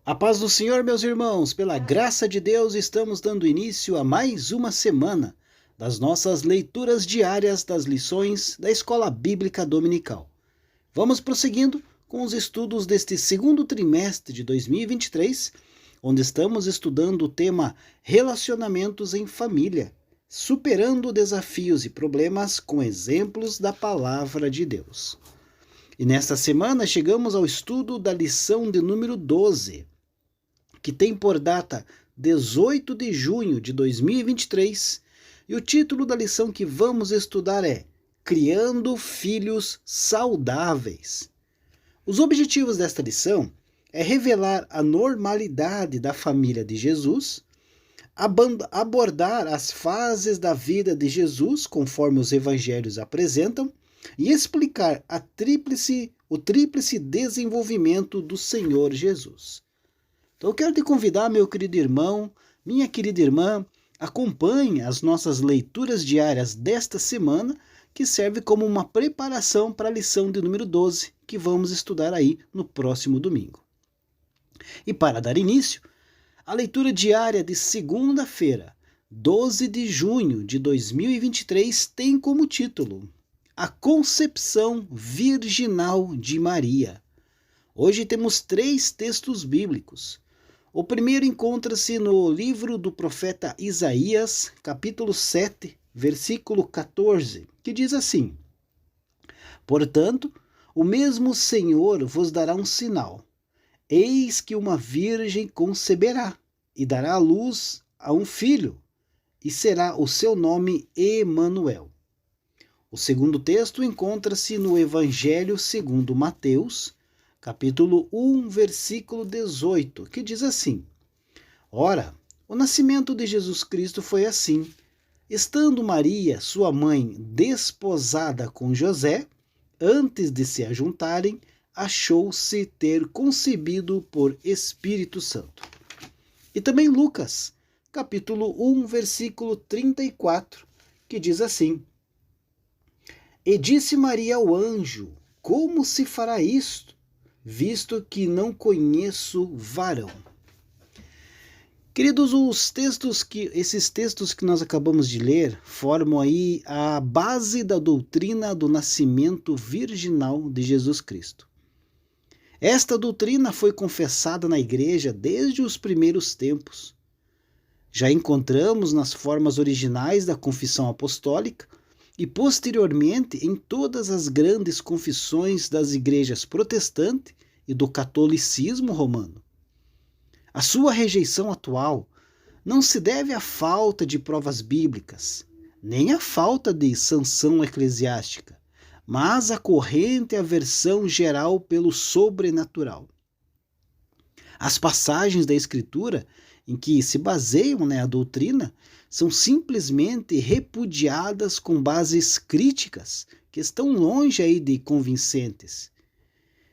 A paz do Senhor, meus irmãos, pela graça de Deus, estamos dando início a mais uma semana das nossas leituras diárias das lições da Escola Bíblica Dominical. Vamos prosseguindo com os estudos deste segundo trimestre de 2023, onde estamos estudando o tema Relacionamentos em Família, superando desafios e problemas com exemplos da Palavra de Deus. E nesta semana chegamos ao estudo da lição de número 12, que tem por data 18 de junho de 2023, e o título da lição que vamos estudar é Criando Filhos Saudáveis. Os objetivos desta lição é revelar a normalidade da família de Jesus, abordar as fases da vida de Jesus, conforme os evangelhos apresentam, e explicar o tríplice desenvolvimento do Senhor Jesus. Então eu quero te convidar, meu querido irmão, minha querida irmã, acompanhe as nossas leituras diárias desta semana, que serve como uma preparação para a lição de número 12, que vamos estudar aí no próximo domingo. E para dar início, a leitura diária de segunda-feira, 12 de junho de 2023, tem como título A Concepção Virginal de Maria. Hoje temos 3 textos bíblicos. O primeiro encontra-se no livro do profeta Isaías, capítulo 7, versículo 14, que diz assim: Portanto, o mesmo Senhor vos dará um sinal. Eis que uma virgem conceberá e dará à luz a um filho, e será o seu nome Emanuel. O segundo texto encontra-se no Evangelho segundo Mateus, capítulo 1, versículo 18, que diz assim: Ora, o nascimento de Jesus Cristo foi assim. Estando Maria, sua mãe, desposada com José, antes de se ajuntarem, achou-se ter concebido por Espírito Santo. E também Lucas, capítulo 1, versículo 34, que diz assim: E disse Maria ao anjo: Como se fará isto, visto que não conheço varão? Queridos, esses textos que nós acabamos de ler formam aí a base da doutrina do nascimento virginal de Jesus Cristo. Esta doutrina foi confessada na igreja desde os primeiros tempos. Já encontramos nas formas originais da confissão apostólica e posteriormente em todas as grandes confissões das igrejas protestante e do catolicismo romano. A sua rejeição atual não se deve à falta de provas bíblicas, nem à falta de sanção eclesiástica, mas à corrente aversão geral pelo sobrenatural. As passagens da Escritura em que se baseiam a doutrina são simplesmente repudiadas com bases críticas que estão longe aí de convincentes.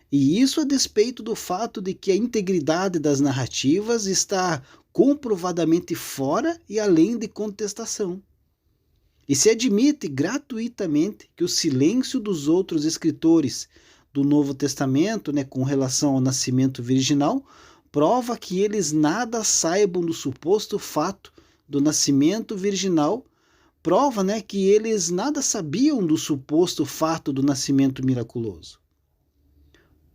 E isso a despeito do fato de que a integridade das narrativas está comprovadamente fora e além de contestação. E se admite gratuitamente que o silêncio dos outros escritores do Novo Testamento, com relação ao nascimento virginal, prova que eles nada saibam do suposto fato do nascimento virginal, prova que eles nada sabiam do suposto fato do nascimento miraculoso.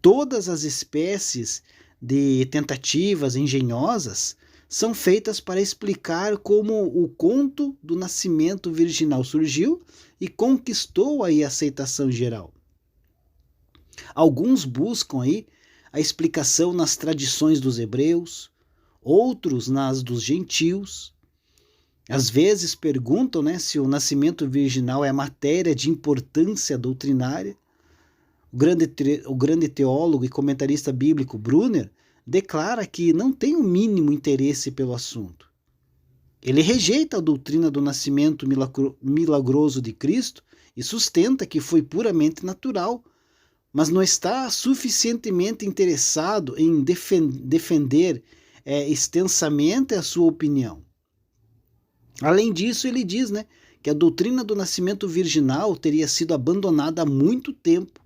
Todas as espécies de tentativas engenhosas são feitas para explicar como o conto do nascimento virginal surgiu e conquistou aí a aceitação geral. Alguns buscam aí a explicação nas tradições dos hebreus, outros nas dos gentios. Às vezes perguntam se o nascimento virginal é matéria de importância doutrinária. O grande teólogo e comentarista bíblico Brunner declara que não tem o mínimo interesse pelo assunto. Ele rejeita a doutrina do nascimento milagroso de Cristo e sustenta que foi puramente natural, mas não está suficientemente interessado em defender extensamente a sua opinião. Além disso, ele diz que a doutrina do nascimento virginal teria sido abandonada há muito tempo,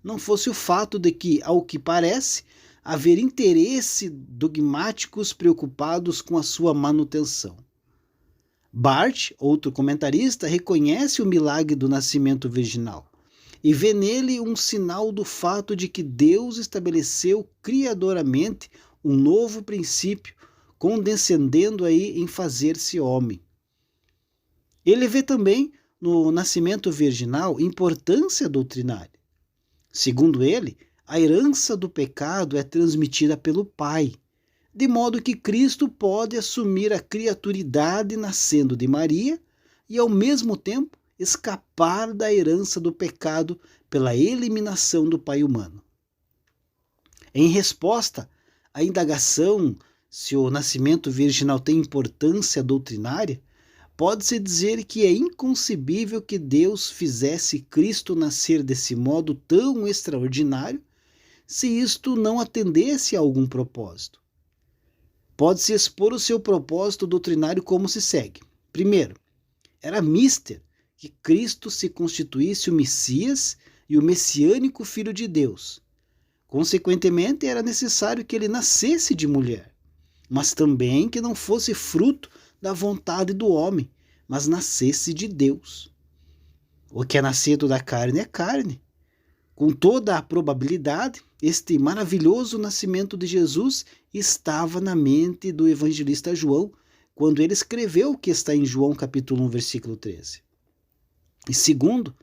não fosse o fato de que, ao que parece, haver interesse dogmáticos preocupados com a sua manutenção. Barth, outro comentarista, reconhece o milagre do nascimento virginal e vê nele um sinal do fato de que Deus estabeleceu criadoramente um novo princípio, condescendendo aí em fazer-se homem. Ele vê também no nascimento virginal importância doutrinária. Segundo ele, a herança do pecado é transmitida pelo Pai, de modo que Cristo pode assumir a criaturidade nascendo de Maria e, ao mesmo tempo, escapar da herança do pecado pela eliminação do pai humano. Em resposta à indagação se o nascimento virginal tem importância doutrinária, pode-se dizer que é inconcebível que Deus fizesse Cristo nascer desse modo tão extraordinário se isto não atendesse a algum propósito. Pode-se expor o seu propósito doutrinário como se segue. Primeiro, era mister que Cristo se constituísse o Messias e o messiânico Filho de Deus. Consequentemente, era necessário que ele nascesse de mulher, mas também que não fosse fruto da vontade do homem, mas nascesse de Deus. O que é nascido da carne é carne. Com toda a probabilidade, este maravilhoso nascimento de Jesus estava na mente do evangelista João, quando ele escreveu o que está em João capítulo 1, versículo 13. E segundo,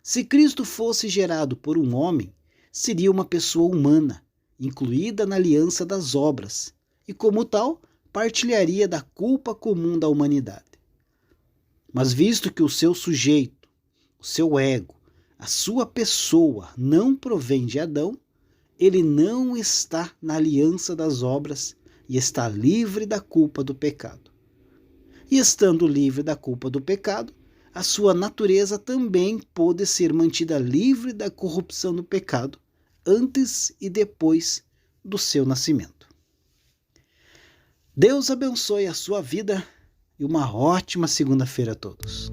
se Cristo fosse gerado por um homem, seria uma pessoa humana, incluída na aliança das obras, e como tal, partilharia da culpa comum da humanidade. Mas visto que o seu sujeito, o seu ego, a sua pessoa não provém de Adão, ele não está na aliança das obras e está livre da culpa do pecado. E estando livre da culpa do pecado, a sua natureza também pôde ser mantida livre da corrupção do pecado, antes e depois do seu nascimento. Deus abençoe a sua vida e uma ótima segunda-feira a todos.